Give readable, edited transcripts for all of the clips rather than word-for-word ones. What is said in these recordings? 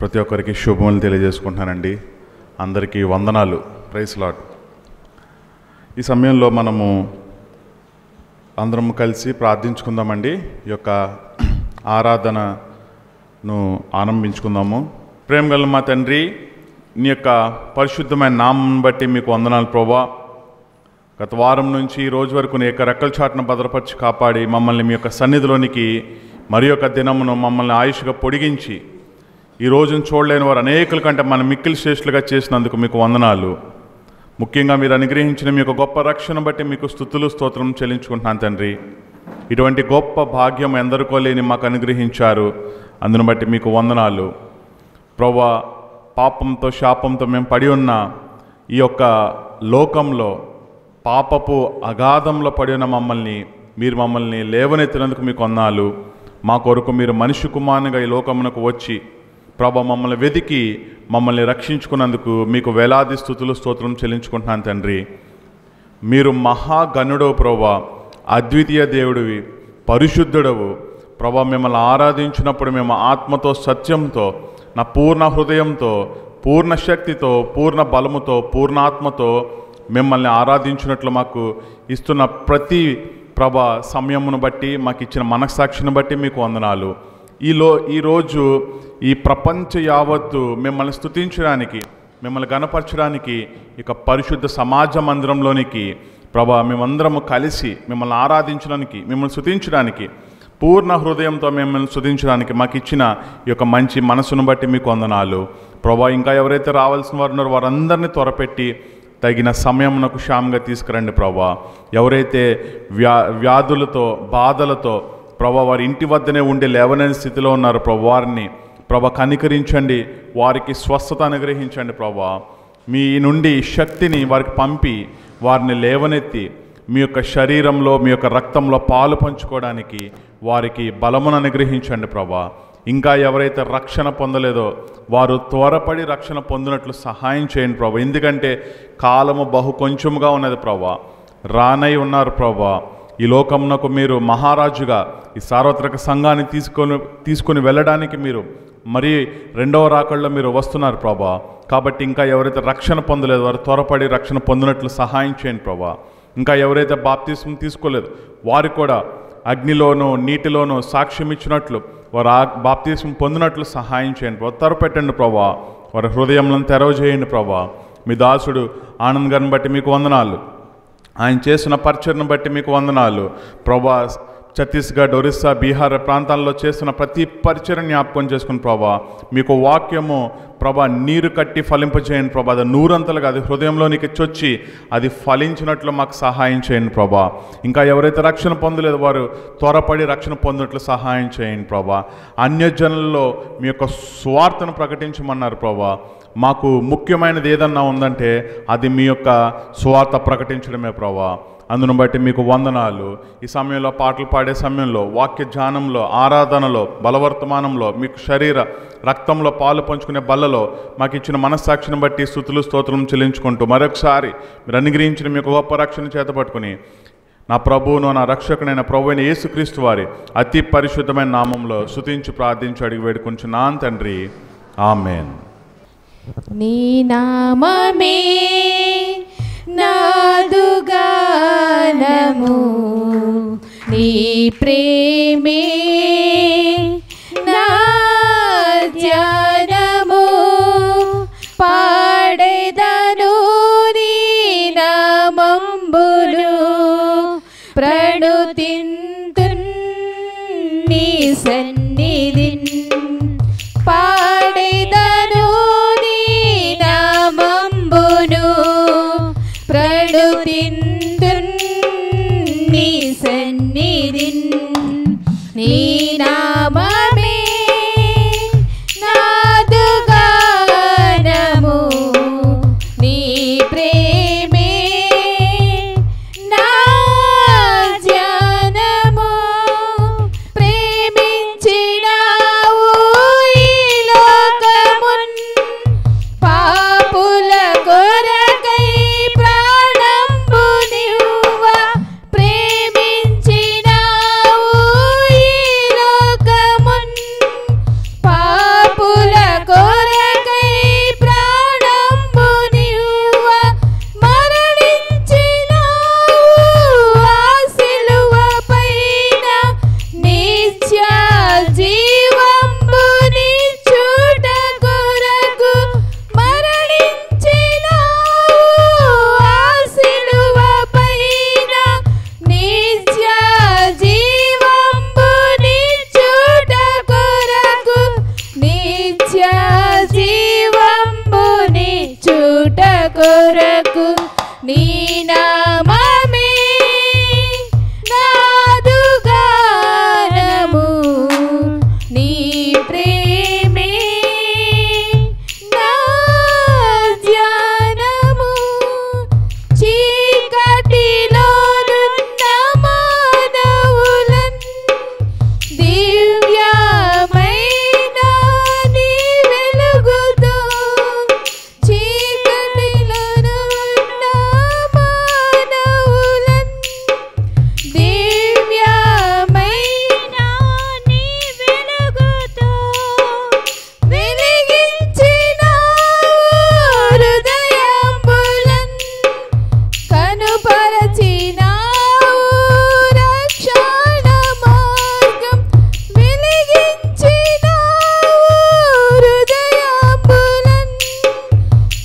ప్రతి ఒక్కరికి శుభములు తెలియజేసుకుంటున్నానండి. అందరికీ వందనాలు. Praise Lord. ఈ సమయంలో మనము అందరం కలిసి ప్రార్థించుకుందామండి. ఈ యొక్క ఆరాధనను ఆరంభించుకుందాము. ప్రేమ గల మా తండ్రి, నీ యొక్క పరిశుద్ధమైన నామం బట్టి మీకు వందనాలు ప్రభువా. గత వారం నుంచి ఈ రోజు వరకు నీ యొక్క రెక్కల చాటును భద్రపరిచి కాపాడి మమ్మల్ని మీ యొక్క సన్నిధిలోనికి మరి యొక్క దినమును మమ్మల్ని ఆయుష్గా పొడిగించి ఈ రోజును చూడలేని వారు అనేకుల కంటే మన మిక్కిలి శ్రేష్ఠులుగా చేసినందుకు మీకు వందనాలు. ముఖ్యంగా మీరు అనుగ్రహించిన మీ యొక్క గొప్ప రక్షణ బట్టి మీకు స్తుతులు స్తోత్రం చెల్లించుకుంటున్నాను తండ్రి. ఇటువంటి గొప్ప భాగ్యం ఎందరికో లేని మాకు అనుగ్రహించారు, అందును బట్టి మీకు వందనాలు ప్రభువా. పాపంతో శాపంతో మేము పడి ఉన్న ఈ యొక్క లోకంలో పాపపు అగాధంలో పడి ఉన్న మీరు మమ్మల్ని లేవనెత్తినందుకు మీకు వందనాలు. మా కొరకు మీరు మనిషి కుమారునిగా ఈ లోకమునకు వచ్చి ప్రభా మమ్మల్ని వెతికి మమ్మల్ని రక్షించుకున్నందుకు మీకు వేలాది స్తుతులు స్తోత్రం చెల్లించుకుంటున్నాను తండ్రి. మీరు మహాగణుడవు ప్రభా, అద్వితీయ దేవుడివి, పరిశుద్ధుడవు ప్రభా. మిమ్మల్ని ఆరాధించినప్పుడు మేము ఆత్మతో సత్యంతో నా పూర్ణ హృదయంతో పూర్ణ శక్తితో పూర్ణ బలముతో పూర్ణాత్మతో మిమ్మల్ని ఆరాధించినట్లు మాకు ఇస్తున్న ప్రతి ప్రభా సమయమును బట్టి మాకు ఇచ్చిన మనస్సాక్షిని బట్టి మీకు వందనాలు. ఈరోజు ఈ ప్రపంచ యావత్తు మిమ్మల్ని స్తుతించడానికి మిమ్మల్ని గణపరచడానికి ఇక పరిశుద్ధ సమాజ మందిరంలోనికి ప్రభా మేమందరము కలిసి మిమ్మల్ని ఆరాధించడానికి మిమ్మల్ని స్తుతించడానికి పూర్ణ హృదయంతో మిమ్మల్ని స్తుతించడానికి మాకు ఇచ్చిన ఈ యొక్క మంచి మనసును బట్టి మీకు వందనాలు ప్రభా. ఇంకా ఎవరైతే రావాల్సిన వారు ఉన్నారో వారందరినీ త్వరపెట్టి తగిన సమయమునకు క్షేమంగా తీసుకురండి ప్రభా. ఎవరైతే వ్యాధులతో బాధలతో ప్రభా వారి ఇంటి వద్దనే ఉండి లేవలేని స్థితిలో ఉన్నారు ప్రభా, వారిని ప్రభా కనికరించండి, వారికి స్వస్థత అనుగ్రహించండి ప్రభా. మీ నుండి శక్తిని వారికి పంపి వారిని లేవనెత్తి మీ యొక్క శరీరంలో మీ యొక్క రక్తంలో పాలు పంచుకోవడానికి వారికి బలమును అనుగ్రహించండి ప్రభా. ఇంకా ఎవరైతే రక్షణ పొందలేదో వారు త్వరపడి రక్షణ పొందినట్లు సహాయం చేయండి ప్రభా. ఎందుకంటే కాలము బహు కొంచెముగా ఉన్నది ప్రభా, రానై ఉన్నారు ప్రభా. ఈ లోకమునకు మీరు మహారాజుగా ఈ సార్వత్రిక సంఘాన్ని తీసుకొని వెళ్ళడానికి మీరు మరి రెండవ రాకడలో మీరు వస్తున్నారు ప్రభా. కాబట్టి ఇంకా ఎవరైతే రక్షణ పొందలేదు వారు త్వరపడి రక్షణ పొందినట్లు సహాయం చేయండి ప్రభా. ఇంకా ఎవరైతే బాప్తిస్మం తీసుకోలేదు వారు కూడా అగ్నిలోనూ నీటిలోనూ సాక్ష్యం ఇచ్చినట్లు వారు బాప్తిస్మం పొందినట్లు సహాయం చేయండి ప్రభా. త్వరపెట్టండి ప్రభా, వారి హృదయంలో తెరవజేయండి ప్రభా. మీ దాసుడు ఆనంద్ గారిని బట్టి మీకు వందనాలు, ఆయన చేసిన పరిచర్ను బట్టి మీకు వందనాలు ప్రభా. ఛత్తీస్గఢ్, ఒరిస్సా, బీహార్ ప్రాంతాల్లో చేస్తున్న ప్రతి పరిచర్ని జ్ఞాపకం చేసుకుని ప్రభా. మీకు వాక్యము ప్రభా నీరు కట్టి ఫలింపజేయండి ప్రభా. అది నూరంతలుగా అది హృదయంలోనికి చొచ్చి అది ఫలించినట్లు మాకు సహాయం చేయండి ప్రభా. ఇంకా ఎవరైతే రక్షణ పొందలేదు వారు త్వరపడి రక్షణ పొందినట్లు సహాయం చేయండి ప్రభా. అన్యజనుల్లో మీ యొక్క స్వార్థను ప్రకటించమన్నారు ప్రభా. మాకు ముఖ్యమైనది ఏదన్నా ఉందంటే అది మీ యొక్క స్వార్థ ప్రకటించడమే ప్రభా. అందును బట్టి మీకు వందనాలు. ఈ సమయంలో పాటలు పాడే సమయంలో వాక్య ధ్యానంలో ఆరాధనలో బలవర్తమానంలో మీకు శరీర రక్తంలో పాలు పంచుకునే బల్లలో మాకు ఇచ్చిన మనస్సాక్షిని బట్టి స్తుతులు స్తోత్రం చెల్లించుకుంటూ మరొకసారి మీరు అనుగ్రహించిన మీకు గొప్ప రక్షణ చేతపట్టుకుని నా ప్రభువును నా రక్షకునైన ప్రభువైన యేసుక్రీస్తు వారి అతి పరిశుద్ధమైన నామంలో స్తుతించి ప్రార్థించి అడిగి వేడుకుంటున్నాను తండ్రి, ఆమేన్. నీ నామమే నాదు గానము, నీ ప్రేమే నా ధ్యానము, పాడెదను నీ నామంబులు, ప్రణుతింతున్ నీ సన్నిధిన్, పాడెదను నీ నామంబును, ప్రణుతింతున్ నీ సన్నిధిన్. నీ నామమే నాదు గానము, నీ ప్రేమే నా ధ్యానము, ప్రేమించి నిత్య జీవంబుని చూట కొరకు నీ నామమే నాదు గానము నీ ప్రేమే నా ధ్యానము చీకటిలోనున్న మానవులన్ దివ్యమైన నీ వెలుగుతో చీకటిలోనున్న మానవులన్ దివ్యమైన నీ వెలుగుతో వెలిగించినావు హృదయంబులన్ కనుపరచినావు రక్షణ మార్గం వెలిగించినావు హృదయంబులన్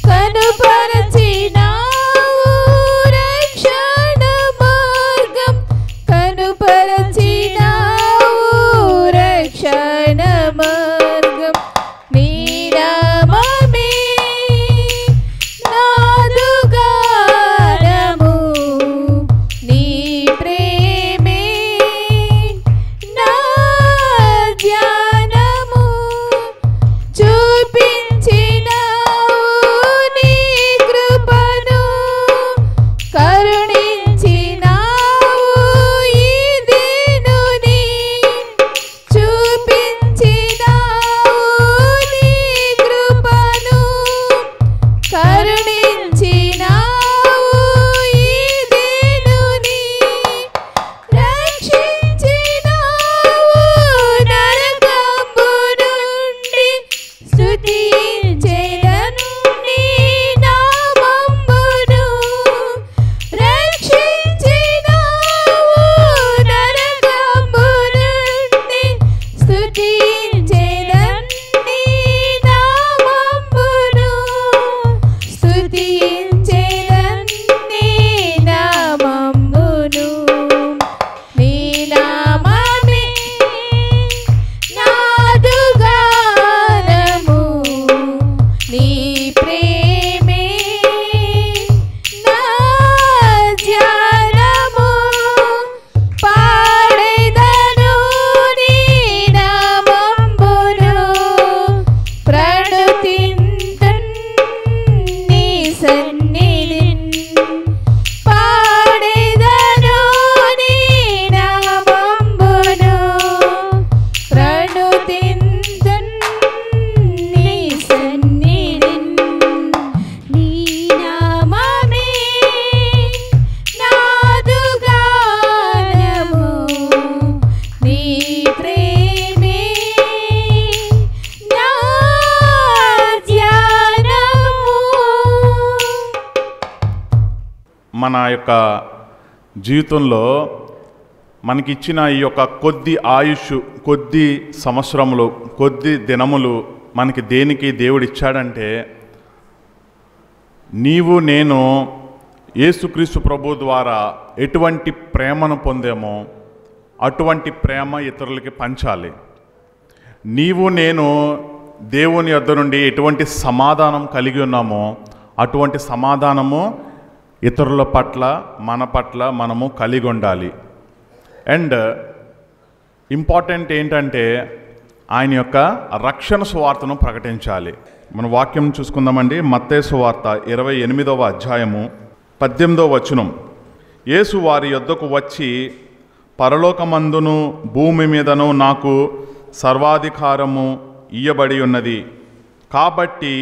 కనుపరచినావు రక్షణ మార్గం కనుపరచినావు రక్షణ మార్గం నీ నామమే నాదు గానము నీ ప్రేమే నా ధ్యానము చూపించినావు నీ కృపను కరుణించినావు ఈ దీనుని చూపించినావు నీ కృపను కరుణించినావు ఈ దీనుని రక్షించినావు నరకంబు నుండి స్తుతించెదను నీ నామమును రక్షించినావు నరకంబు నుండి స్తుతించెదను నీ నామమును స్తుతించెదను నీ నామమును నీ నామమే నాదు గానము నీ ప్రేమే నా ధ్యానము పాడెదను నీ నామమును ప్రణుతింతున్ నీ సన్నిధిన్ పాడెదను నీ నామమును ప్రణుతింతున్ నీ సన్నిధిన్ నీ నామమే నాదు గానము నీ ప్రేమే నా ధ్యానము. మన యొక్క జీవితంలో మనకిచ్చిన ఈ యొక్క కొద్ది ఆయుష్, కొద్ది సంవత్సరములు, కొద్ది దినములు మనకి దేనికి దేవుడు ఇచ్చాడంటే, నీవు నేను యేసుక్రీస్తు ప్రభు ద్వారా ఎటువంటి ప్రేమను పొందామో అటువంటి ప్రేమ ఇతరులకి పంచాలి. నీవు నేను దేవుని యొద్ద నుండి ఎటువంటి సమాధానం కలిగి ఉన్నామో అటువంటి సమాధానము ఇతరుల పట్ల, మన పట్ల మనము కలిగి ఉండాలి. అండ్ ఇంపార్టెంట్ ఏంటంటే ఆయన యొక్క రక్షణ సువార్తను ప్రకటించాలి. మన వాక్యం చూసుకుందామండి. మత్తయి సువార్త 28వ అధ్యాయము 18వ వచనం. యేసు వారి యొద్దకు వచ్చి, పరలోకమందును భూమి మీదను నాకు సర్వాధికారము ఇయ్యబడి ఉన్నది, కాబట్టి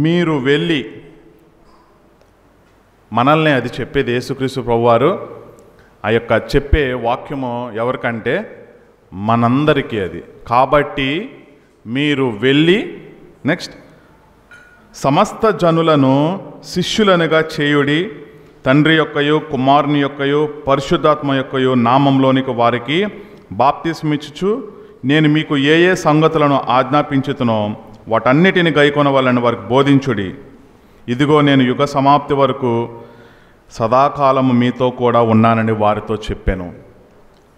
మీరు వెళ్ళి, మనల్ని అది చెప్పేది యేసుక్రీస్తు ప్రభువారు. ఆ యొక్క చెప్పే వాక్యము ఎవరికంటే మనందరికీ అది. కాబట్టి మీరు వెళ్ళి నెక్స్ట్ సమస్త జనులను శిష్యులనుగా చేయుడి, తండ్రి యొక్కయు కుమారుని యొక్కయు పరిశుద్ధాత్మ యొక్కయు నామంలోనికి వారికి బాప్తిస్మిచ్చుచు నేను మీకు ఏ ఏ సంగతులను ఆజ్ఞాపించుతునో వాటన్నిటిని గైకొనవలని వారికి బోధించుడి. ఇదిగో నేను యుగ సమాప్తి వరకు సదాకాలము మీతో కూడా ఉన్నానని వారితో చెప్పాను.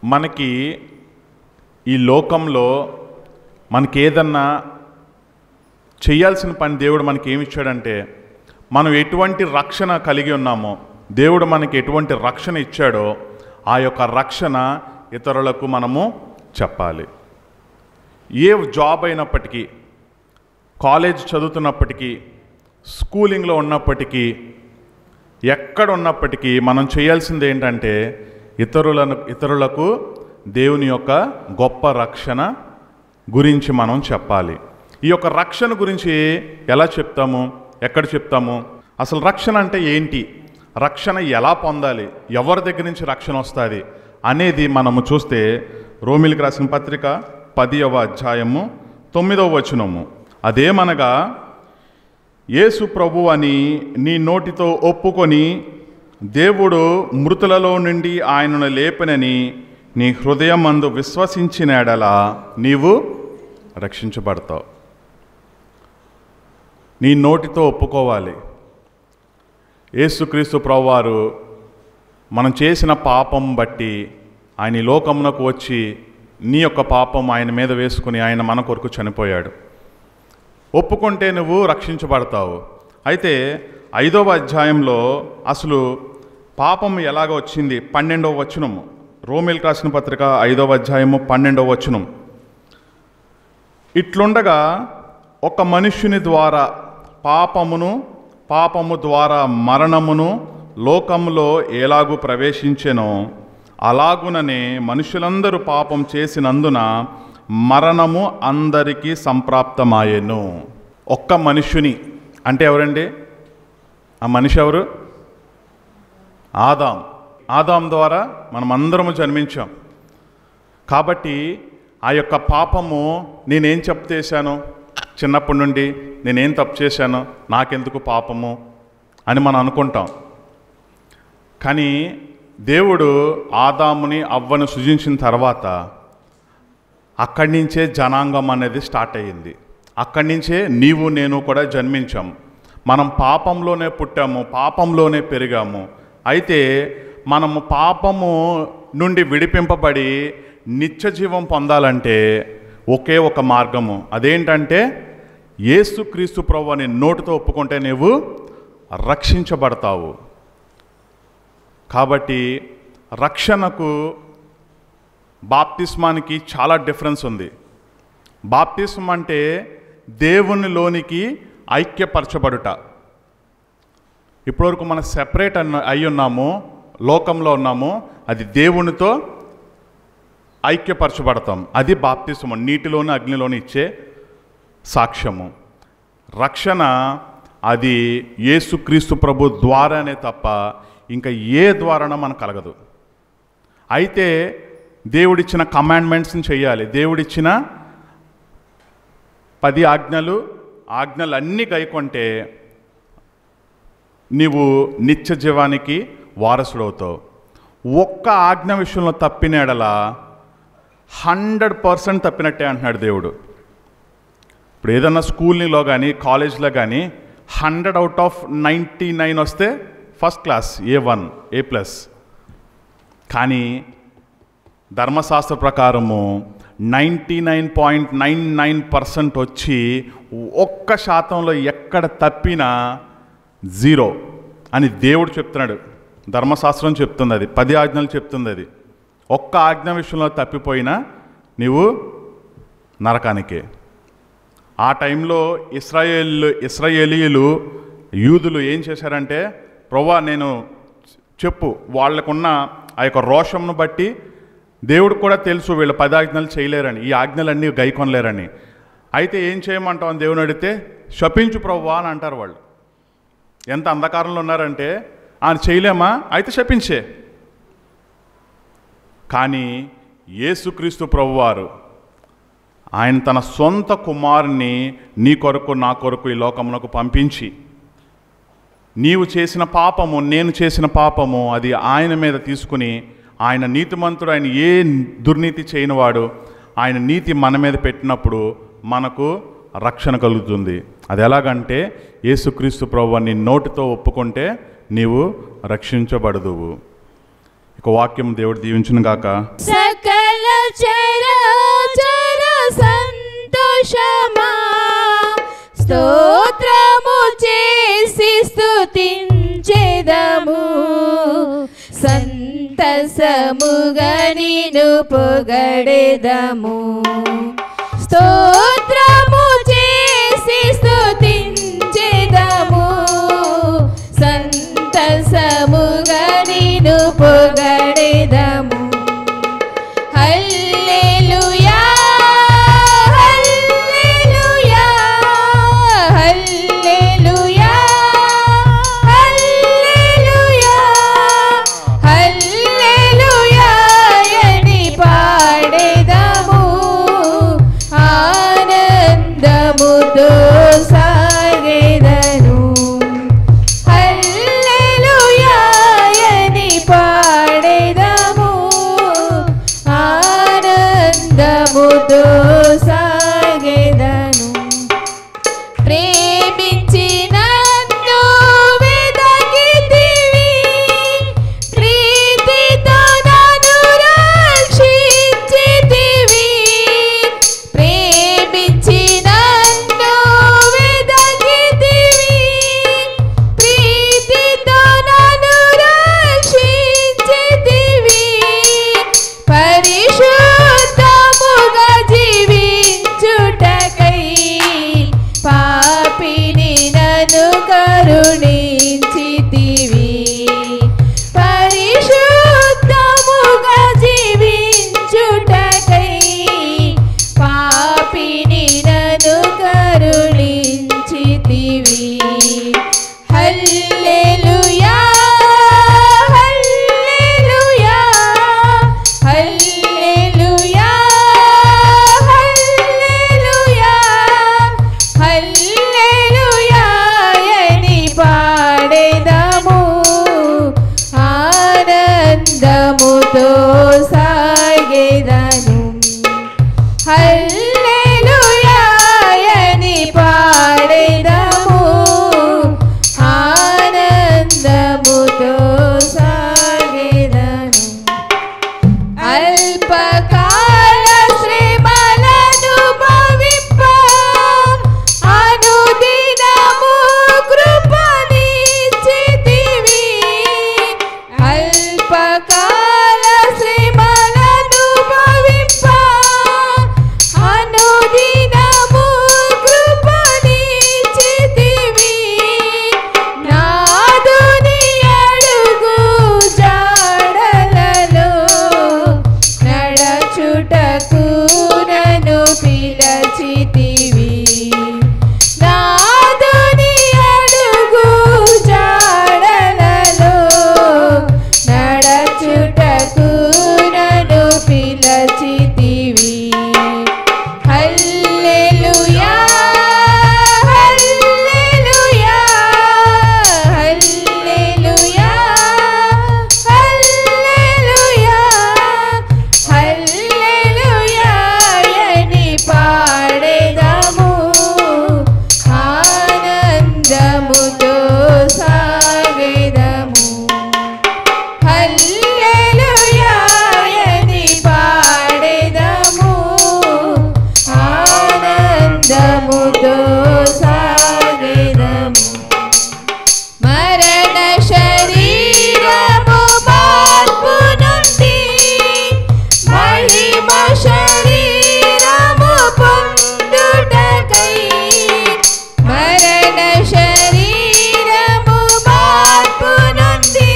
మనకి ఈ లోకంలో మనకి ఏదన్నా చేయాల్సిన పని దేవుడు మనకి ఏమి ఇచ్చాడంటే, మనం ఎటువంటి రక్షణ కలిగి ఉన్నామో, దేవుడు మనకి ఎటువంటి రక్షణ ఇచ్చాడో ఆ యొక్క రక్షణ ఇతరులకు మనము చెప్పాలి. ఏ జాబ్ అయినప్పటికీ, కాలేజ్ చదువుతున్నప్పటికీ, స్కూలింగ్లో ఉన్నప్పటికీ, ఎక్కడ ఉన్నప్పటికీ మనం చేయాల్సింది ఏంటంటే ఇతరులకు దేవుని యొక్క గొప్ప రక్షణ గురించి మనం చెప్పాలి. ఈ యొక్క రక్షణ గురించి ఎలా చెప్తాము, ఎక్కడ చెప్తాము, అసలు రక్షణ అంటే ఏంటి, రక్షణ ఎలా పొందాలి, ఎవరి దగ్గర నుంచి రక్షణ వస్తుంది అనేది మనము చూస్తే రోమీయులకు రాసిన పత్రిక 10వ అధ్యాయము 9వ వచనము, అదేమనగా యేసు ప్రభు అని నీ నోటితో ఒప్పుకొని దేవుడు మృతులలో నుండి ఆయనను లేపనని నీ హృదయమందు విశ్వసించిన ఎడల నీవు రక్షించబడతావు. నీ నోటితో ఒప్పుకోవాలి. యేసుక్రీస్తు ప్రభువారు మనం చేసిన పాపం బట్టి ఆయన ఈ లోకమునకు వచ్చి నీ యొక్క పాపం ఆయన మీద వేసుకుని ఆయన మన కొరకు చనిపోయాడు. ఒప్పుకుంటే నువ్వు రక్షించబడతావు. అయితే 5వ అధ్యాయంలో అసలు పాపం ఎలాగ వచ్చింది, 12వ వచనము, రోమీయులకు రాసిన పత్రిక 5వ అధ్యాయము 12వ వచనం, ఇట్లుండగా ఒక మనుష్యుని ద్వారా పాపము ద్వారా మరణమును లోకములో ఎలాగూ ప్రవేశించెనో అలాగుననే మనుషులందరూ పాపం చేసినందున మరణము అందరికీ సంప్రాప్తమాయెను. ఒక్క మనుష్యుని అంటే ఎవరండి? ఆ మనిషి ఎవరు? ఆదాం ద్వారా మనమందరము జన్మించాం. కాబట్టి ఆ యొక్క పాపము, నేనేం తప్పు చేశాను, చిన్నప్పటి నుండి నేనేం తప్పు చేశాను, నాకెందుకు పాపము అని మనం అనుకుంటాం. కానీ దేవుడు ఆదాముని అవ్వను సృజించిన తర్వాత అక్కడి నుంచే జనాంగం అనేది స్టార్ట్ అయ్యింది. అక్కడి నుంచే నీవు నేను కూడా జన్మించాం. మనం పాపంలోనే పుట్టాము, పాపంలోనే పెరిగాము. అయితే మనము పాపము నుండి విడిపింపబడి నిత్య జీవం పొందాలంటే ఒకే ఒక మార్గము, అదేంటంటే యేసుక్రీస్తు ప్రభువుని నోటితో ఒప్పుకుంటే నీవు రక్షించబడతావు. కాబట్టి రక్షణకు బాప్తిస్మానికి చాలా డిఫరెన్స్ ఉంది. బాప్తిస్మం అంటే దేవునిలోనికి ఐక్యపరచబడుట. ఇప్పటివరకు మనం సెపరేట్ అయి ఉన్నాము, లోకంలో ఉన్నాము, అది దేవునితో ఐక్యపరచబడతాం. అది బాప్తిస్మం, నీటిలోని అగ్నిలోని ఇచ్చే సాక్ష్యము. రక్షణ అది యేసుక్రీస్తు ప్రభు ద్వారానే తప్ప ఇంకా ఏ ద్వారానో మనకు కలగదు. అయితే దేవుడిచ్చిన కమాండ్మెంట్స్ని చేయాలి. దేవుడిచ్చిన 10 ఆజ్ఞలు అన్నీ గైకొంటే నీవు నిత్య జీవానికి వారసుడవుతావు. ఒక్క ఆజ్ఞ విషయంలో తప్పిన ఎడల 100% తప్పినట్టే అంటున్నాడు దేవుడు. ఇప్పుడు ఏదన్నా స్కూల్లో కానీ కాలేజ్లో కానీ 100/99 వస్తే ఫస్ట్ క్లాస్, A1, A+. కానీ ధర్మశాస్త్ర ప్రకారము 99.99% వచ్చి 1% ఎక్కడ తప్పినా 0 అని దేవుడు చెప్తున్నాడు. ధర్మశాస్త్రం చెప్తుంది, అది 10 ఆజ్ఞలు చెప్తుంది. అది ఒక్క ఆజ్ఞ విషయంలో తప్పిపోయినా నీవు నరకానికే. ఆ టైంలో ఇశ్రాయేలీయులు యూదులు ఏం చేశారంటే, ప్రభువా నేను చెప్పు, వాళ్ళకున్న ఆ యొక్క రోషంను బట్టి దేవుడు కూడా తెలుసు వీళ్ళు 10 ఆజ్ఞలు చేయలేరని, ఈ ఆజ్ఞలన్నీ గైకొనలేరని. అయితే ఏం చేయమంటావు అని దేవుని అడిగితే, శపించు ప్రభువా అని అంటారు వాళ్ళు. ఎంత అంధకారంలో ఉన్నారంటే, ఆయన చేయలేమా, అయితే శపించే. కానీ యేసుక్రీస్తు ప్రభువారు ఆయన తన సొంత కుమారుని నీ కొరకు నా కొరకు ఈ లోకమునకు పంపించి, నీవు చేసిన పాపము, నేను చేసిన పాపము అది ఆయన మీద తీసుకుని, ఆయన నీతిమంతుడు, ఆయన ఏ దుర్నీతి చేయనివాడు, ఆయన నీతి మన మీద పెట్టినప్పుడు మనకు రక్షణ కలుగుతుంది. అది ఎలాగంటే యేసుక్రీస్తు ప్రభువుని నోటితో ఒప్పుకుంటే నీవు రక్షించబడదువు. ఇక వాక్యం దేవుడు దీవించును గాక. సకల చరాచర సంతోషమా స్తోత్రము చేసి స్తుతించెదము సంతసముగా నిన్ను పొగడెదము స్తోత్రము చేసి స్తుతించెదము సంతసముగా నిన్ను పొగడెదము హల్లెలూయా హల్లెలూయా హల్లెలూయా హల్లెలూయా హల్లెలూయా అని పాడెదము ఆనందముతో సాగెదను హల్లెలూయా అని పాడెదము ఆనందముతో సాగెదను ప్రేమించి నన్ను వెదకితివి ప్రీతితో నన్ను రక్షించితివి ప్రేమించి నన్ను వెదకితివి ప్రీతితో నన్ను రక్షించితివి పరిశుద్ధముగా జీవించుటకై పాపిని నన్ను కరుణించితివి పరిశుద్ధముగా జీవించుటకై పాపిని నన్ను కరుణించితివి హల్లెలూయా హల్లెలూయా హల్లెలూయా హల్లెలూయా హల్లెలూయా అని పాడెదము ఆనందముతో సాగెదను హల్లెలూయా అని పాడెదము ఆనందముతో సాగెదను అల్పకాల శ్రమలను భవింప అనుదినము కృపనిచ్చితివి అల్పకాల శ్రమలను భవింప అనుదినము కృపనిచ్చితివి నాదుని అడుగు జాడలలో నడచుటకు నన్ను పిలచితివి నాదుని అడుగు జాడలలో నడచుటకు నన్ను పిలచితివి హల్లెలూయా హల్లెలూయా హల్లెలూయా హల్లెలూయా హల్లెలూయా అని పాడెదము ఆనందముతో సాగెదము హల్లెలూయా అని పాడెదము ఆనందముతో సాగెదము మరణ శరీరము మార్పు నుండి మహిమ శరీరము పొందుటకై మరణ శరీరము మార్పు నుండి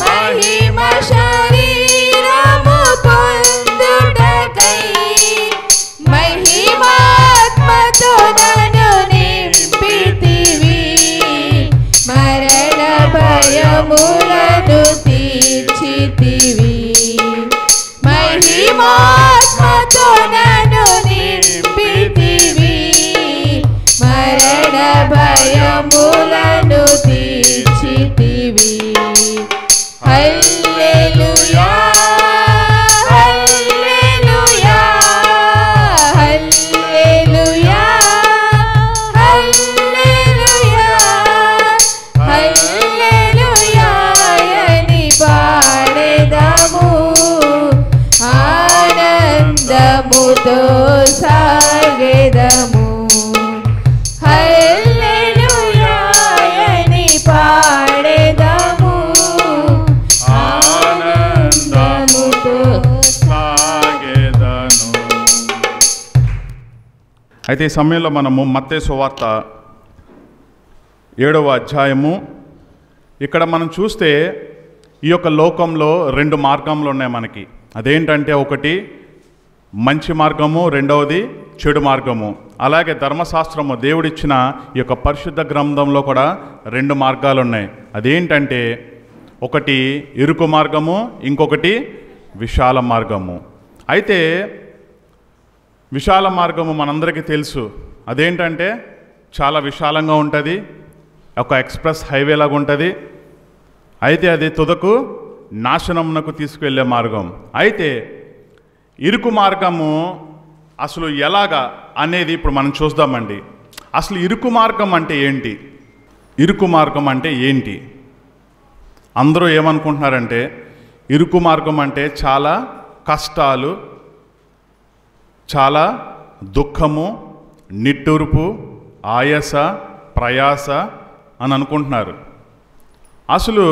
మహిమ శరీరము పొందుటకై మహిమాత్మతో నన్ను నింపితివి మరణ భయములను తీర్చితివి మహిమాత్మతో నన్ను నింపితివి మరణ భయములను తీర్చితివి హల్లెలూయా హల్లెలూయా హల్లెలూయా హల్లెలూయా హల్లెలూయా అని పాడెదము ఆనందముతో సాగెదము అయితే ఈ సమయంలో మనము మత్తయి సువార్త 7వ అధ్యాయము, ఇక్కడ మనం చూస్తే ఈ యొక్క లోకంలో 2 మార్గములు ఉన్నాయి మనకి. అదేంటంటే ఒకటి మంచి మార్గము, రెండవది చెడు మార్గము. అలాగే ధర్మశాస్త్రము దేవుడిచ్చిన ఈ యొక్క పరిశుద్ధ గ్రంథంలో కూడా 2 మార్గాలు ఉన్నాయి. అదేంటంటే ఒకటి ఇరుకు మార్గము, ఇంకొకటి విశాల మార్గము. అయితే విశాల మార్గము మనందరికీ తెలుసు. అదేంటంటే చాలా విశాలంగా ఉంటుంది, ఒక ఎక్స్ప్రెస్ హైవే లాగా ఉంటుంది. అయితే అది తుదకు నాశనమునకు తీసుకువెళ్ళే మార్గం. అయితే ఇరుకు మార్గము అసలు ఎలాగా అనేది ఇప్పుడు మనం చూద్దామండి. అసలు ఇరుకు మార్గం అంటే ఏంటి? ఇరుకు మార్గం అంటే ఏంటి? అందరూ ఏమనుకుంటున్నారంటే ఇరుకు మార్గం అంటే చాలా కష్టాలు, చాలా దుఃఖము, నిట్టూర్పు, ఆయాస, ప్రయాస అని అనుకుంటున్నారు. అసలు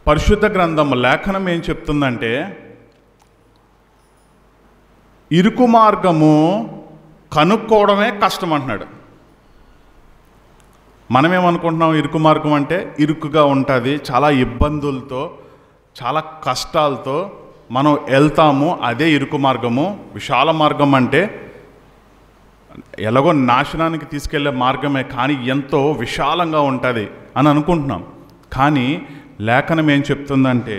పరిశుద్ధ గ్రంథం లేఖనం ఏం చెప్తుందంటే ఇరుకు మార్గము కనుక్కోవడమే కష్టం అంటున్నాడు. మనమేమనుకుంటున్నాం ఇరుకు మార్గం అంటే ఇరుకుగా ఉంటుంది, చాలా ఇబ్బందులతో, చాలా కష్టాలతో మనం వెళ్తాము, అదే ఇరుకు మార్గము. విశాల మార్గం అంటే ఎలాగో నాశనానికి తీసుకెళ్లే మార్గమే, కానీ ఎంతో విశాలంగా ఉంటుంది అని అనుకుంటున్నాం. కానీ లేఖనం ఏం చెప్తుందంటే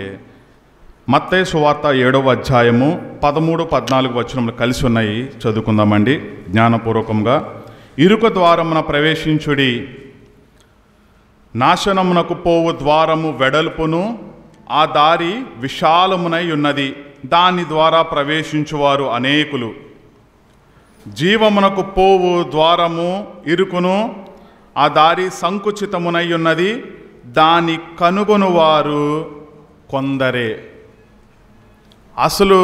మత్తయి సువార్త 7వ అధ్యాయము 13-14 వచనములు కలిసి ఉన్నాయి, చదువుకుందామండి జ్ఞానపూర్వకంగా. ఇరుకు ద్వారమున ప్రవేశించుడి, నాశనమునకు పోవు ద్వారము వెడల్పును, ఆ దారి విశాలమునై ఉన్నది, దాని ద్వారా ప్రవేశించువారు అనేకులు. జీవమునకు పోవు ద్వారము ఇరుకును, ఆ దారి సంకుచితమునై ఉన్నది, దాని కనుగొనువారు కొందరే. అసలు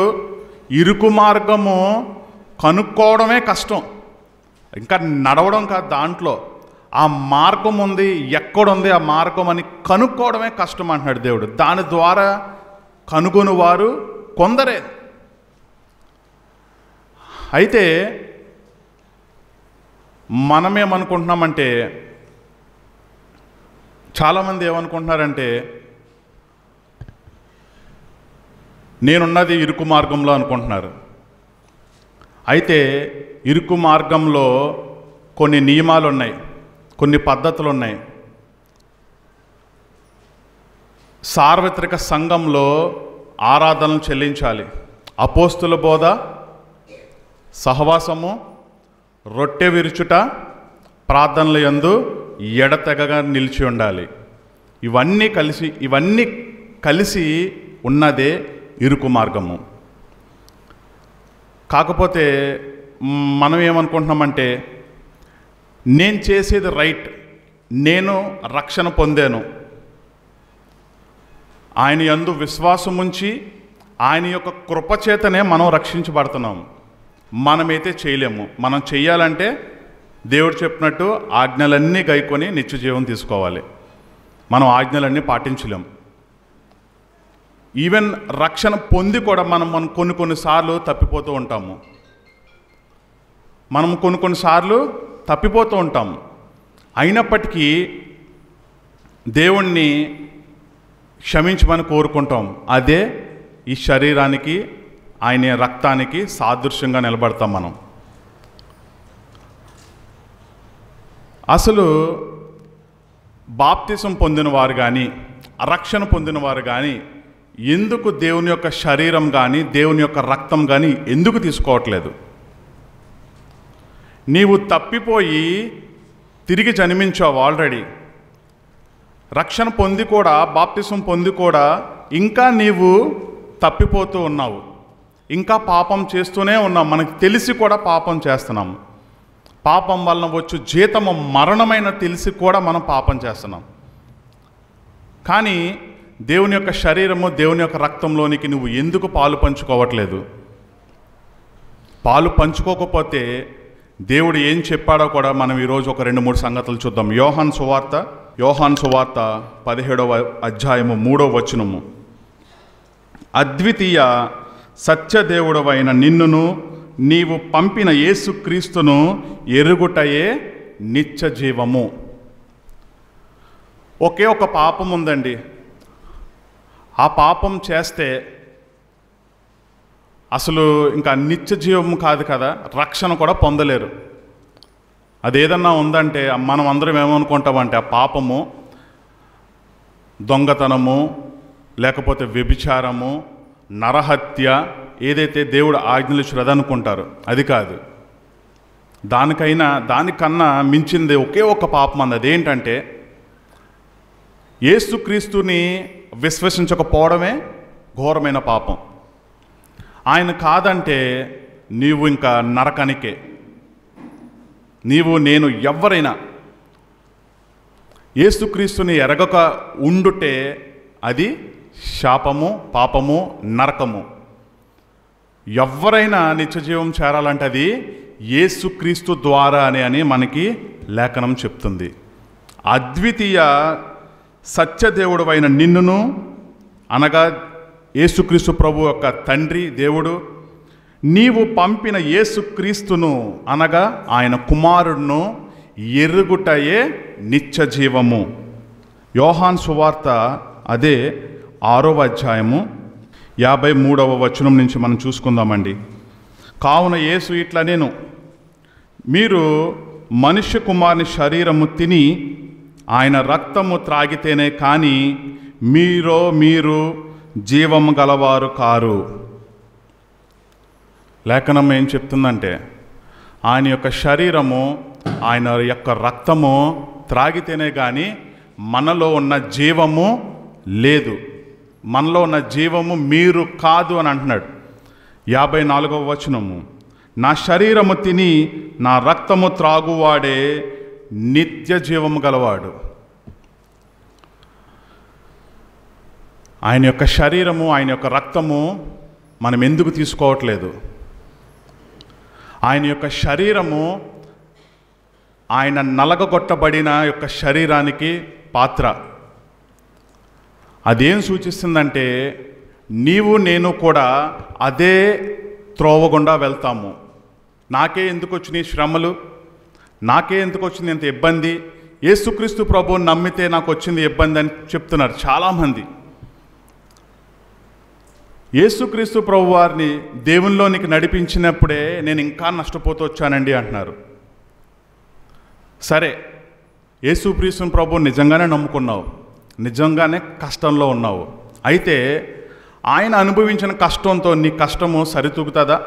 ఇరుకు మార్గము కనుక్కోవడమే కష్టం, ఇంకా నడవడం కాదు. దాంట్లో ఆ మార్గం ఉంది, ఎక్కడుంది ఆ మార్గం అని కనుక్కోవడమే కష్టం అంటున్నాడు దేవుడు. దాని ద్వారా కనుగొనువారు కొందరే. అయితే మనమేమనుకుంటున్నామంటే, చాలామంది ఏమనుకుంటున్నారంటే నేనున్నది ఇరుకు మార్గంలో అనుకుంటున్నారు. అయితే ఇరుకు మార్గంలో కొన్ని నియమాలు ఉన్నాయి, కొన్ని పద్ధతులు ఉన్నాయి. సార్వత్రిక సంఘంలో ఆరాధనలు చెల్లించాలి, అపోస్తుల బోధ, సహవాసము, రొట్టె విరుచుట, ప్రార్థనల యందు ఎడతెగగా నిలిచి ఉండాలి. ఇవన్నీ కలిసి ఉన్నదే ఇరుకు మార్గము. కాకపోతే మనం ఏమనుకుంటున్నామంటే నేను చేసేది రైట్, నేను రక్షణ పొందాను, ఆయన యందు విశ్వాసం ఉంచి ఆయన యొక్క కృపచేతనే మనం రక్షించబడుతున్నాం. మనమైతే చేయలేము. మనం చెయ్యాలంటే దేవుడు చెప్పినట్టు ఆజ్ఞలన్నీ గైకొని నిత్య జీవం తీసుకోవాలి. మనం ఆజ్ఞలన్నీ పాటించలేం. ఈవెన్ రక్షణ పొంది కూడా మనం కొన్నిసార్లు తప్పిపోతూ ఉంటాము. మనం కొన్నిసార్లు తప్పిపోతూ ఉంటాము. అయినప్పటికీ దేవుణ్ణి క్షమించమని కోరుకుంటాం. అదే ఈ శరీరానికి, ఆయన రక్తానికి సాదృశ్యంగా నిలబడతాం మనం. అసలు బాప్తిసం పొందిన వారు కానీ, రక్షణ పొందిన వారు కానీ ఎందుకు దేవుని యొక్క శరీరం కానీ దేవుని యొక్క రక్తం కానీ ఎందుకు తీసుకోవట్లేదు? నీవు తప్పిపోయి తిరిగి జన్మించావు ఆల్రెడీ. రక్షణ పొంది కూడా, బాప్తిసం పొంది కూడా ఇంకా నీవు తప్పిపోతూ ఉన్నావు, ఇంకా పాపం చేస్తూనే ఉన్నాం. మనకు తెలిసి కూడా పాపం చేస్తున్నాము. పాపం వలన వచ్చు జీతము మరణమైన తెలిసి కూడా మనం పాపం చేస్తున్నాం. కానీ దేవుని యొక్క శరీరము, దేవుని యొక్క రక్తంలోనికి నువ్వు ఎందుకు పాలు పంచుకోవట్లేదు? పాలు పంచుకోకపోతే దేవుడు ఏం చెప్పాడో కూడా మనం ఈరోజు ఒక 2-3 సంగతులు చూద్దాం. యోహాను సువార్త 17వ అధ్యాయము 3వ వచనము. అద్వితీయ సత్యదేవుడవైన నిన్నును నీవు పంపిన యేసుక్రీస్తును ఎరుగుటయే నిత్య జీవము. ఒకే ఒక పాపం ఉందండి. ఆ పాపం చేస్తే అసలు ఇంకా నిత్య జీవం కాదు కదా, రక్షణ కూడా పొందలేరు. అదేదన్నా ఉందంటే మనం అందరం ఏమనుకుంటామంటే ఆ పాపము దొంగతనము, లేకపోతే వ్యభిచారము, నరహత్య, ఏదైతే దేవుడు ఆజ్ఞలు శ్రద్ధనుకుంటారు అది కాదు. దానికన్నా మించింది ఒకే ఒక పాపం అంది. అదేంటంటే యేసుక్రీస్తుని విశ్వసించకపోవడమే ఘోరమైన పాపం. ఆయన కాదంటే నీవు ఇంకా నరకానికే. నేను ఎవరైనా యేసుక్రీస్తుని ఎరగక ఉండుటే అది శాపము, పాపము, నరకము. ఎవరైనా నిత్యజీవం చేరాలంటే అది యేసుక్రీస్తు ద్వారా అని మనకి లేఖనం చెప్తుంది. అద్వితీయ సత్యదేవుడు అయిన నిన్నును, అనగా యేసుక్రీస్తు ప్రభు యొక్క తండ్రి దేవుడు, నీవు పంపిన యేసుక్రీస్తును అనగా ఆయన కుమారుడును ఎరుగుటయే నిత్య జీవము. యోహాన్ సువార్త అదే 6వ అధ్యాయము 53వ వచనం నుంచి మనం చూసుకుందామండి. కావున యేసు ఇట్లా నేను, మీరు మనుష్య కుమారుని శరీరము తిని ఆయన రక్తము త్రాగితేనే కానీ మీరు జీవము గలవారు కారు. లేఖనం ఏం చెప్తుందంటే ఆయన యొక్క శరీరము, ఆయన యొక్క రక్తము త్రాగితేనే కానీ మనలో ఉన్న జీవము లేదు. మనలో ఉన్న జీవము మీరు కాదు అని అంటున్నాడు. 54వ వచనము, నా శరీరము తిని నా రక్తము త్రాగువాడే నిత్య జీవము గలవాడు. ఆయన యొక్క శరీరము, ఆయన యొక్క రక్తము మనం ఎందుకు తీసుకోవట్లేదు? ఆయన యొక్క శరీరము ఆయన నలగగొట్టబడిన యొక్క శరీరానికి పాత్ర. అదేం సూచిస్తుందంటే నేను కూడా అదే త్రోవ గుండా వెళ్తాము. నాకే ఎందుకు వచ్చినాయి శ్రమలు, నాకే ఎందుకు వచ్చింది ఇంత ఇబ్బంది, యేసుక్రీస్తు ప్రభువుని నమ్మితే నాకు వచ్చింది ఇబ్బంది అని చెప్తున్నారు చాలామంది. యేసుక్రీస్తు ప్రభు వారిని దేవునిలోనికి నడిపించినప్పుడే నేను ఇంకా నష్టపోతూ వచ్చానండి అంటున్నారు. సరే, యేసుక్రీస్తు ప్రభు నిజంగానే నమ్ముకున్నావు, నిజంగానే కష్టంలో ఉన్నావు. అయితే ఆయన అనుభవించిన కష్టంతో నీ కష్టము సరితూగుతుందా?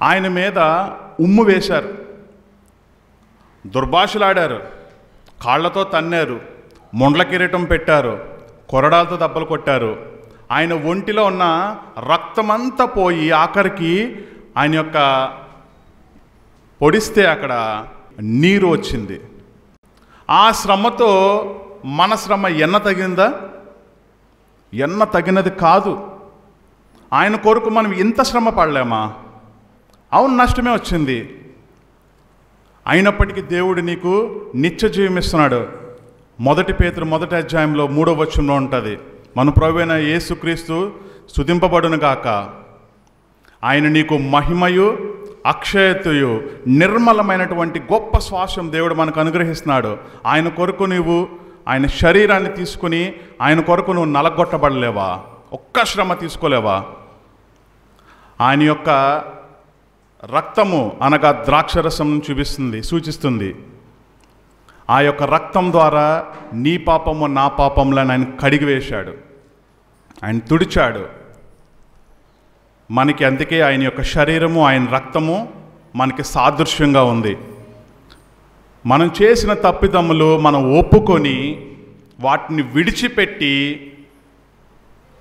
ఆయన మీద ఉమ్ము వేశారు, దుర్భాషలాడారు, కాళ్లతో తన్నారు, ముండ్ల కిరీటం పెట్టారు, కొరడాలతో దెబ్బలు కొట్టారు. ఆయన ఒంటిలో ఉన్న రక్తమంతా పోయి ఆఖరికి ఆయన యొక్క పొడిస్తే అక్కడ నీరు వచ్చింది. ఆ శ్రమతో మన శ్రమ ఎన్న తగిందా? ఎన్న తగినది కాదు. ఆయన కొరకు మనం ఇంత శ్రమ పడలేమా? అవును, నష్టమే వచ్చింది. అయినప్పటికీ దేవుడు నీకు నిత్య జీవం ఇస్తున్నాడు. 1 పేతురు 1వ అధ్యాయంలో 3వ వచనంలో ఉంటుంది, మన ప్రభువైన యేసుక్రీస్తు స్తుతింపబడును గాక, ఆయన నీకు మహిమయు అక్షయతయు నిర్మలమైనటువంటి గొప్ప శ్వాసం దేవుడు మనకు అనుగ్రహిస్తున్నాడు. ఆయన కొరకు నువ్వు ఆయన శరీరాన్ని తీసుకుని ఆయన కొరకు నువ్వు నలగొట్టబడలేవా? ఒక్క శ్రమ తీసుకోలేవా? ఆయన యొక్క రక్తము అనగా ద్రాక్షరసం సూచిస్తుంది. ఆ యొక్క రక్తం ద్వారా నీ పాపము నా పాపంలను ఆయన కడిగివేశాడు, ఆయన తుడిచాడు మనకి. అందుకే ఆయన యొక్క శరీరము, ఆయన రక్తము మనకి సాదృశ్యంగా ఉంది. మనం చేసిన తప్పిదమ్ములు మనం ఒప్పుకొని వాటిని విడిచిపెట్టి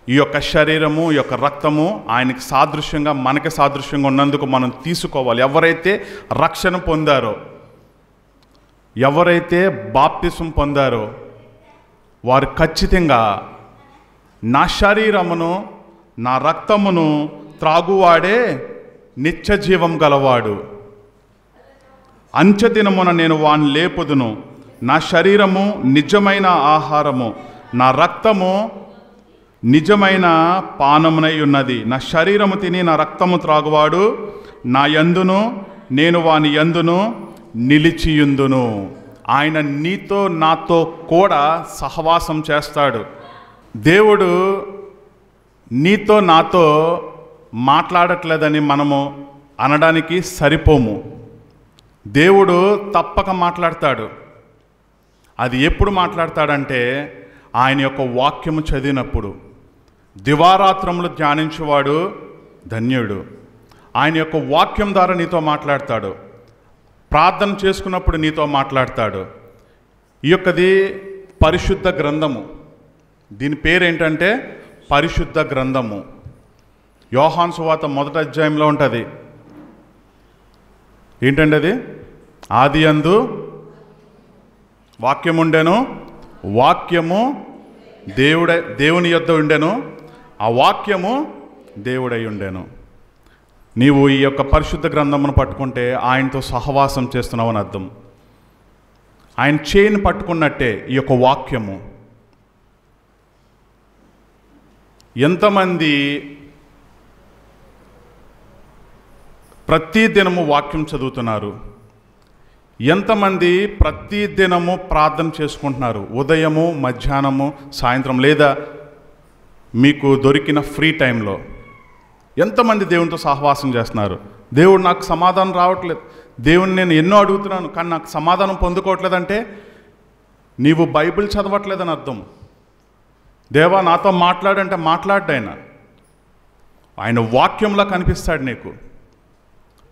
ఈ యొక్క శరీరము, ఈ యొక్క రక్తము ఆయనకి సాదృశ్యంగా, మనకి సాదృశ్యంగా ఉన్నందుకు మనం తీసుకోవాలి. ఎవరైతే రక్షణ పొందారో, ఎవరైతే బాప్తిసం పొందారో వారు ఖచ్చితంగా నా శరీరమును నా రక్తమును త్రాగువాడే నిత్య జీవం గలవాడు, అంత్యదినమున నేను వాణ్ణి లేపుదును, నా శరీరము నిజమైన ఆహారము, నా రక్తము నిజమైన పానమునై ఉన్నది. నా శరీరము తిని నా రక్తము త్రాగువాడు నా యందును, నేను వాని యందును నిలిచియుందును. ఆయన నీతో నాతో కూడా సహవాసం చేస్తాడు. దేవుడు నీతో నాతో మాట్లాడట్లేదని మనము అనడానికి సరిపోము. దేవుడు తప్పక మాట్లాడతాడు. అది ఎప్పుడు మాట్లాడతాడంటే ఆయన యొక్క వాక్యము చదివినప్పుడు. దివారాత్రములు ధ్యానించేవాడు ధన్యుడు. ఆయన యొక్క వాక్యం ద్వారా నీతో మాట్లాడతాడు. ప్రార్థన చేసుకున్నప్పుడు నీతో మాట్లాడతాడు. ఈ యొక్కది పరిశుద్ధ గ్రంథము. దీని పేరేంటంటే పరిశుద్ధ గ్రంథము. యోహాను సువార్త 1వ అధ్యాయంలో ఉంటుంది. ఏంటండి అది? ఆది యందు వాక్యము ఉండెను, వాక్యము దేవుని యొద్ద ఉండెను, ఆ వాక్యము దేవుడై ఉండెను. నీవు ఈ యొక్క పరిశుద్ధ గ్రంథమును పట్టుకుంటే ఆయనతో సహవాసం చేస్తున్నావు అని అర్థం. ఆయన చేయిని పట్టుకున్నట్టే ఈ యొక్క వాక్యము. ఎంతమంది ప్రతి దినము వాక్యం చదువుతున్నారు? ఎంతమంది ప్రతి దినము ప్రార్థన చేసుకుంటున్నారు? ఉదయము, మధ్యాహ్నము, సాయంత్రం, లేదా మీకు దొరికిన ఫ్రీ టైంలో ఎంతమంది దేవునితో సహవాసం చేస్తున్నారు? దేవుడు నాకు సమాధానం రావట్లేదు, దేవుని నేను ఎన్నో అడుగుతున్నాను కానీ నాకు సమాధానం పొందుకోవట్లేదంటే నీవు బైబిల్ చదవట్లేదని అర్థం. దేవా నాతో మాట్లాడంటే మాట్లాడ్డాయన. ఆయన వాక్యంలో కనిపిస్తాడు నీకు.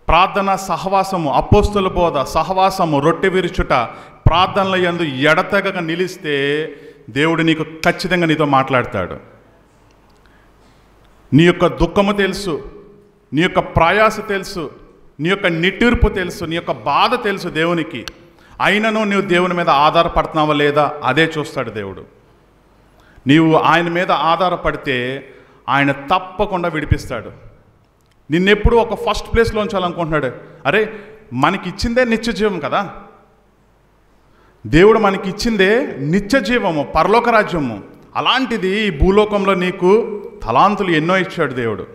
ప్రార్థన సహవాసము, అపోస్తుల బోధ, సహవాసము, రొట్టె విరుచుట, ప్రార్థనల యందు ఎడతెగక నిలిస్తే దేవుడు నీకు ఖచ్చితంగా నీతో మాట్లాడతాడు. నీ యొక్క దుఃఖము తెలుసు, నీ యొక్క ప్రయాస తెలుసు, నీ యొక్క నిట్టూర్పు తెలుసు, నీ యొక్క బాధ తెలుసు దేవునికి. అయినను నీవు దేవుని మీద ఆధారపడుతున్నావా లేదా అదే చూస్తాడు దేవుడు. నీవు ఆయన మీద ఆధారపడితే ఆయన తప్పకుండా విడిపిస్తాడు. నిన్నెప్పుడు ఒక ఫస్ట్ ప్లేస్లో ఉంచాలనుకుంటున్నాడు. అరే మనకిచ్చిందే నిత్య జీవం కదా. దేవుడు మనకిచ్చిందే నిత్య జీవము, పరలోక రాజ్యము. అలాంటిది ఈ భూలోకంలో నీకు తలాంతులు ఎన్నో ఇచ్చాడు దేవుడు.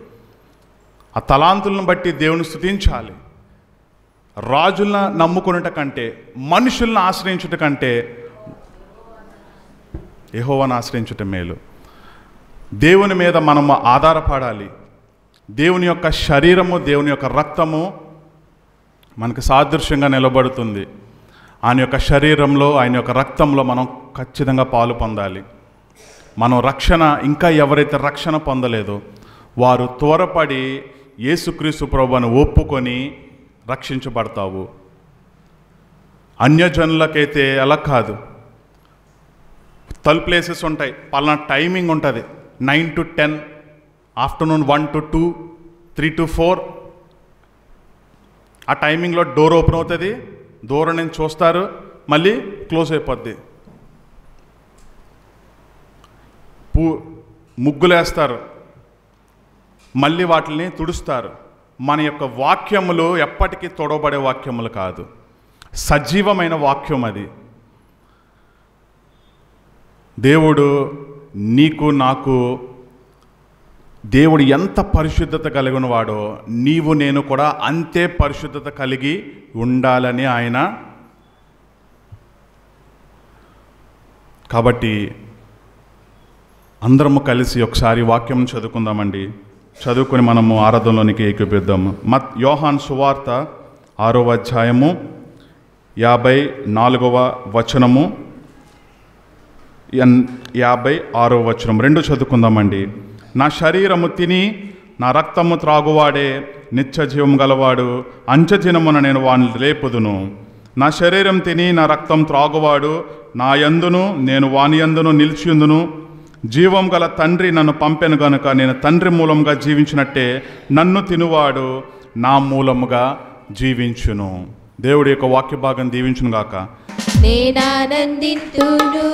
ఆ తలాంతులను బట్టి దేవుని స్తుతించాలి. రాజులను నమ్ముకునేట కంటే, మనుషులను ఆశ్రయించుట కంటే యెహోవాను ఆశ్రయించుట మేలు. దేవుని మీద మనము ఆధారపడాలి. దేవుని యొక్క శరీరము, దేవుని యొక్క రక్తము మనకు సాదృశ్యంగా నిలబడుతుంది. ఆయన యొక్క శరీరంలో, ఆయన యొక్క రక్తంలో మనం ఖచ్చితంగా పాలు పొందాలి. మనం రక్షణ, ఇంకా ఎవరైతే రక్షణ పొందలేదో వారు త్వరపడి యేసుక్రీస్తు ప్రభువును ఒప్పుకొని రక్షించబడతావు. అన్యజనులకైతే అలా కాదు. ప్లేసెస్ ఉంటాయి, పలానా టైమింగ్ ఉంటుంది. 9 to 10, ఆఫ్టర్నూన్ 1 to 2, 3 to 4. ఆ టైమింగ్లో డోర్ ఓపెన్ అవుతుంది, దూరం నుంచి చూస్తారు, మళ్ళీ క్లోజ్ అయిపోద్ది. ముగ్గులేస్తారు, మళ్ళీ వాటిని తుడుస్తారు. మన యొక్క వాక్యములు ఎప్పటికీ తొడవబడే వాక్యములు కాదు, సజీవమైన వాక్యం అది. దేవుడు నీకు నాకు, దేవుడు ఎంత పరిశుద్ధత కలిగిన వాడో నీవు నేను కూడా అంతే పరిశుద్ధత కలిగి ఉండాలని ఆయన. కాబట్టి అందరము కలిసి ఒకసారి వాక్యం చదువుకుందామండి. చదువుకొని మనము ఆరాధనలోనికి ఏకీపిద్దాము. యోహాను సువార్త 6వ అధ్యాయము 54వ వచనము 56వ వచనం 2 చదువుకుందామండి. నా శరీరము తిని నా రక్తము త్రాగువాడే నిత్య జీవం గలవాడు, అంచెదినమున నేను వాని లేపుదును. నా శరీరం తిని నా రక్తం త్రాగువాడు నా యందును, నేను వాని యందును నిలిచియుందును. జీవం గల తండ్రి నన్ను పంపెను గనుక నేను తండ్రి మూలముగా జీవించినట్టే నన్ను తినువాడు నా మూలముగా జీవించును. దేవుడి యొక్క వాక్య భాగం దీవించును గాక. నేనానందింతును